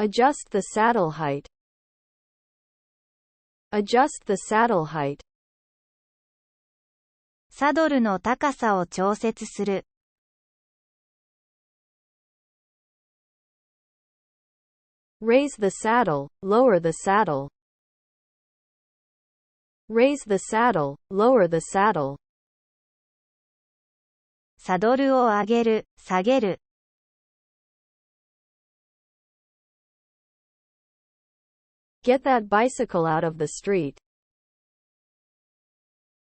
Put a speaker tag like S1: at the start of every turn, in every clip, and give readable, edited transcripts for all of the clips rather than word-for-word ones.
S1: Adjust the saddle height. Adjust the saddle height.
S2: サドルの高さを調節する。
S1: Raise the saddle, lower the saddle. Raise the saddle, lower the saddle.
S2: サドルを上げる、下げる。
S1: Get that bicycle out of the street.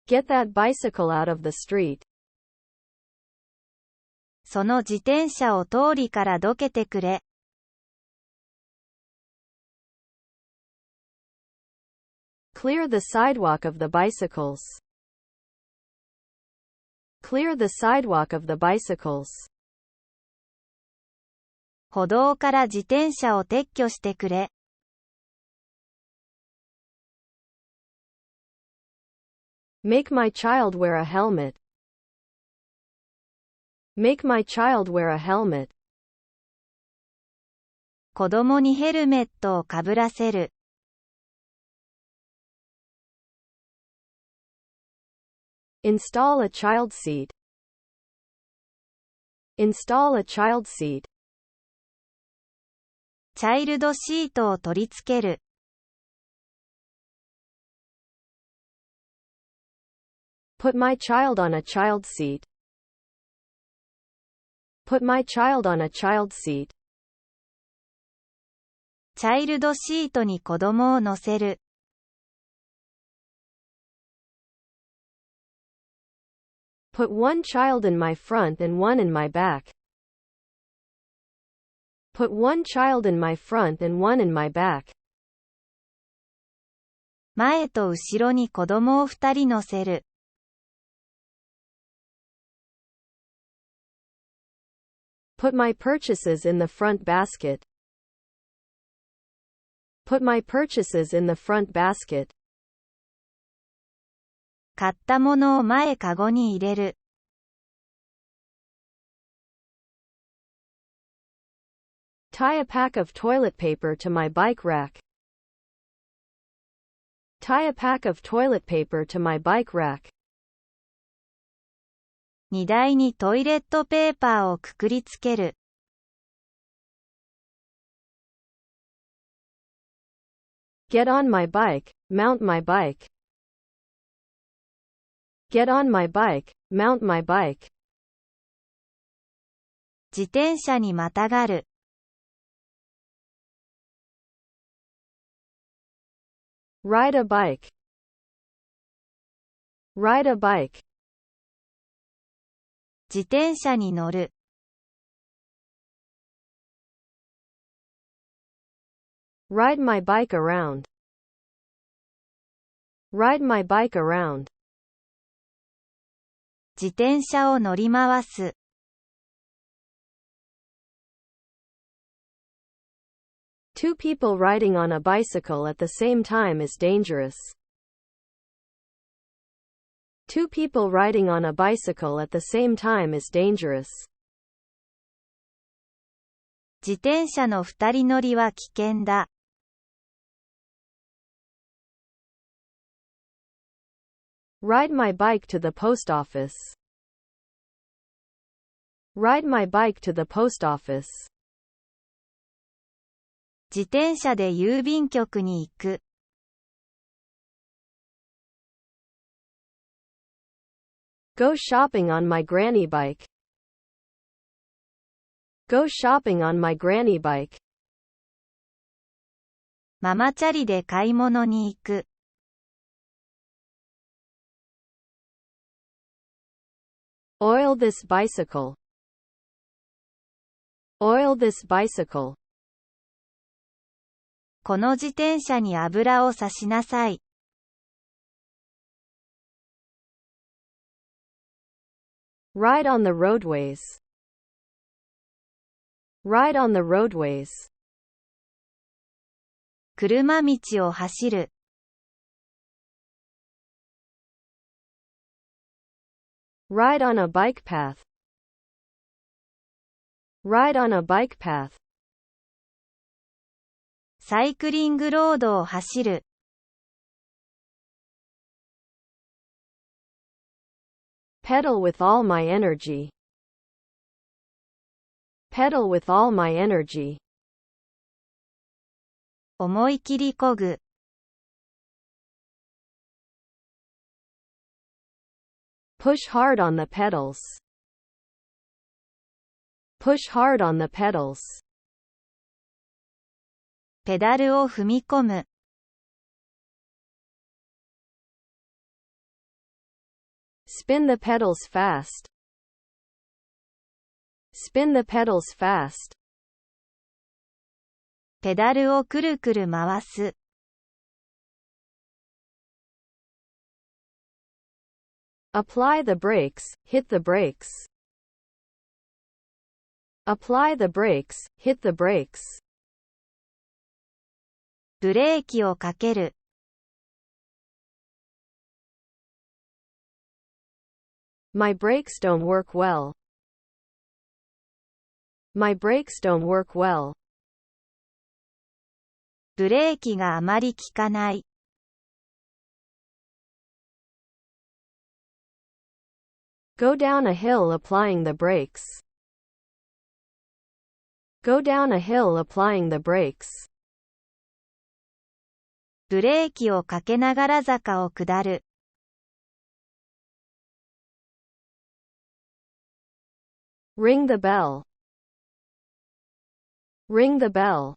S1: Get that bicycle out of the street.
S2: その自転車を通りからどけてくれ。
S1: Clear the sidewalk of the bicycles. Clear the sidewalk of the bicycles.
S2: 歩道から自転車を撤去してくれ。
S1: Make my child wear a helmet. Make my child wear a helmet.
S2: 子供にヘルメットをかぶらせる。
S1: Install a child seat. Install a child seat.
S2: チャイルドシートを取り付ける。
S1: Put my child on a child seat. Put my child on a child seat.
S2: チャイルドシートに子供を乗せる。
S1: Put one child in my front and one in my back. Put one child in my front and one in my back.
S2: 前と後ろに子供を二人乗せる。
S1: Put my purchases in the front basket. Put my purchases in the front basket.
S2: 買った物を前カゴに入れる。
S1: Tie a pack of toilet paper to my bike rack. Tie a pack of toilet paper to my bike rack.
S2: 荷台にトイレットペーパーをくくりつける。
S1: Get on my bike, mount my bike. Get on my bike, mount my bike.
S2: 自転車にまたがる。
S1: Ride a bike. Ride a bike.
S2: 自転車に乗る。
S1: Ride my bike around. Ride my bike around.
S2: 自転車を乗り回す。
S1: Two people riding on a bicycle at the same time is dangerous. Two people riding on a bicycle at the same time is dangerous.
S2: 自転車の二人乗りは危険だ。
S1: Ride my bike to the post office. Ride my bike to the post office.
S2: 自転車で郵便局に行く。
S1: Go shopping on my granny bike. Go shopping on my granny bike.
S2: ママチャリで買い物に行く。
S1: Oil this bicycle. Oil this bicycle.
S2: この自転車に油をさしなさい。
S1: Ride on the roadways. Ride on the roadways.
S2: 車道を走る。
S1: Ride on a bike path. Ride on a bike path.
S2: サイクリングロードを走る。
S1: pedal with all my energy, pedal with all my energy,
S2: 思い切り漕ぐ。
S1: push hard on the pedals, push hard on the pedals,
S2: ペダルを踏み込む。
S1: spin the pedals fast, spin the pedals fast,
S2: ペダルをくるくる回す。
S1: apply the brakes, hit the brakes, apply the brakes, hit the brakes,
S2: ブレーキをかける。
S1: my brakes don't work well, my brakes don't work well,
S2: ブレーキがあまり効かない。
S1: go down a hill applying the brakes, go down a hill applying the brakes,
S2: ブレーキをかけながら坂を下る。
S1: ring the bell, ring the bell,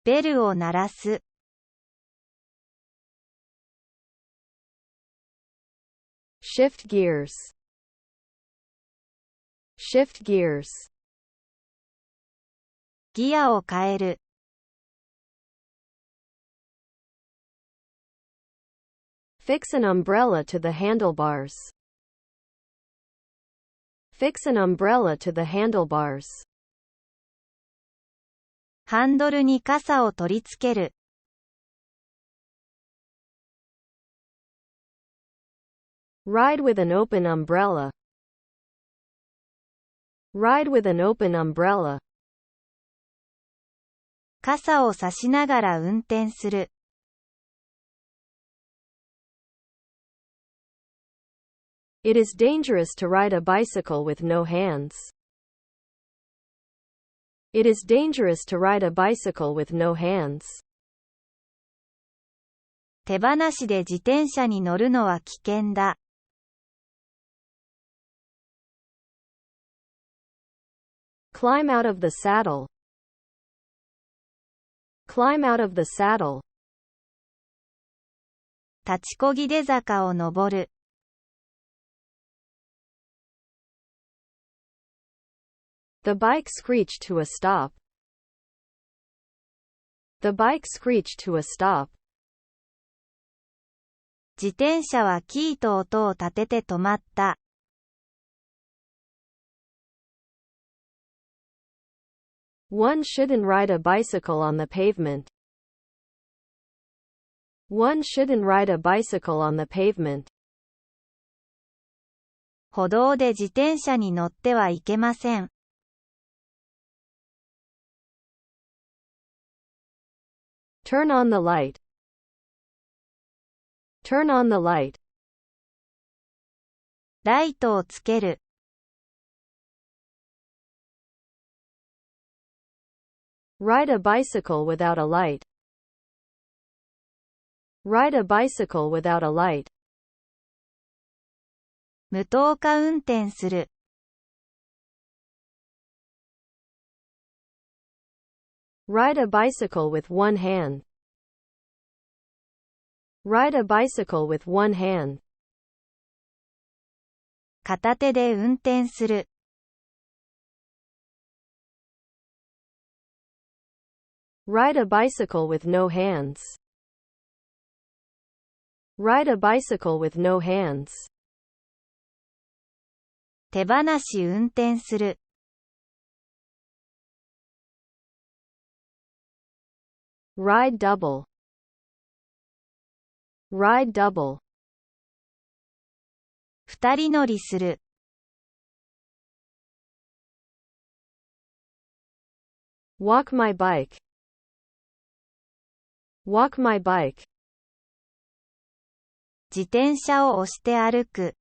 S2: ベルを鳴らす。
S1: shift gears, shift gears,
S2: ギアを変える。
S1: fix an umbrella to the handlebars, fix an umbrella to the handlebars,
S2: ハンドルに傘を取り付ける。
S1: ride with an open umbrella, ride with an open umbrella,
S2: 傘を差しながら運転する。
S1: it is dangerous to ride a bicycle with no hands, it is dangerous to ride a bicycle with no hands,
S2: 手放しで自転車に乗るのは危険だ。
S1: climb out of the saddle, climb out of the saddle,
S2: 立ちこぎで坂を登る。
S1: the bike screeched to a stop, the bike screeched to a stop,
S2: 自転車はキーと音を立てて止まった。
S1: one shouldn't ride a bicycle on the pavement, one shouldn't ride a bicycle on the pavement,
S2: 歩道で自転車に乗ってはいけません。
S1: turn on the light, turn on the light,
S2: ライトをつける。
S1: ride a bicycle without a light, ride a bicycle without a light,
S2: 無灯火運転する。
S1: ride a bicycle with one hand, ride a bicycle with one hand,
S2: 片手で運転する。
S1: ride a bicycle with no hands, ride a bicycle with no hands,
S2: 手放し運転する。
S1: ride double, ride double,
S2: 二人乗りする。
S1: Walk my bike. Walk my bike.
S2: 自転車を押して歩く。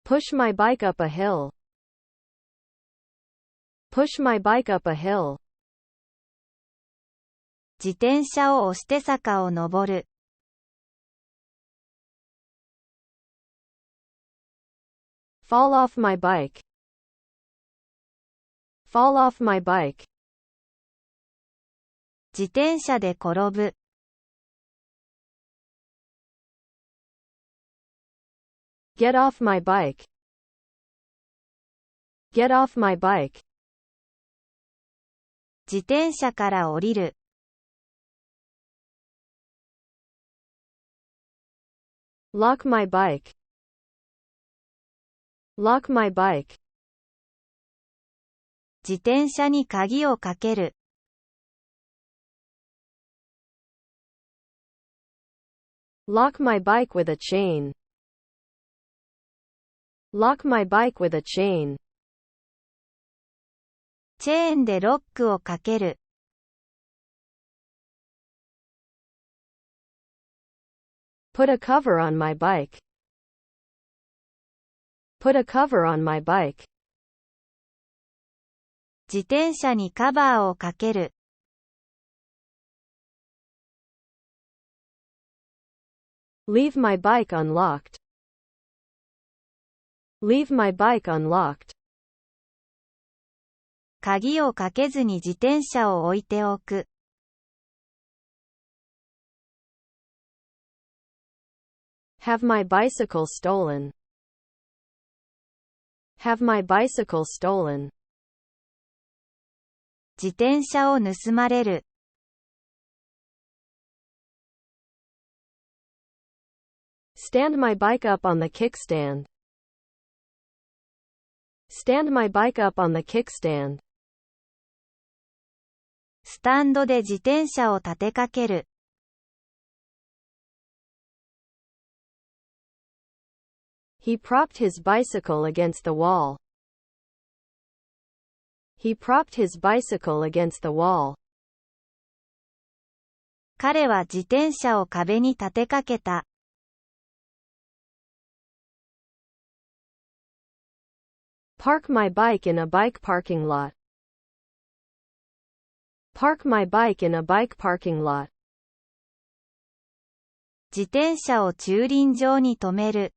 S1: Push my bike up a hill. Push my bike up a hill.
S2: 自転車を押して坂を登る。
S1: Fall off my bike. Fall off my bike.
S2: 自転車で転ぶ。
S1: Get off my bike. Get off my bike.
S2: 自転車から降りる。
S1: Lock my bike. Lock my bike.
S2: 自転車に鍵をかける。
S1: Lock my bike with a chain. Lock my bike with a chain.
S2: チェーンでロックをかける。
S1: Put a cover on my bike. Put a cover on my bike.
S2: 自転車にカバーをかける。
S1: Leave my bike unlocked. Leave my bike unlocked.
S2: 鍵をかけずに自転車を置いておく。
S1: Have my bicycle stolen. Have my bicycle stolen.
S2: 自転車を盗まれる。
S1: Stand my bike up on the kickstand. Stand my bike up on the kickstand.
S2: スタンドで自転車を立てかける。
S1: He propped his bicycle against the wall. He propped his bicycle against the wall.
S2: 彼は自転車を壁に立てかけた。
S1: Park my bike in a bike parking lot. Park my bike in a bike parking lot.
S2: 自転車を駐輪場に止める。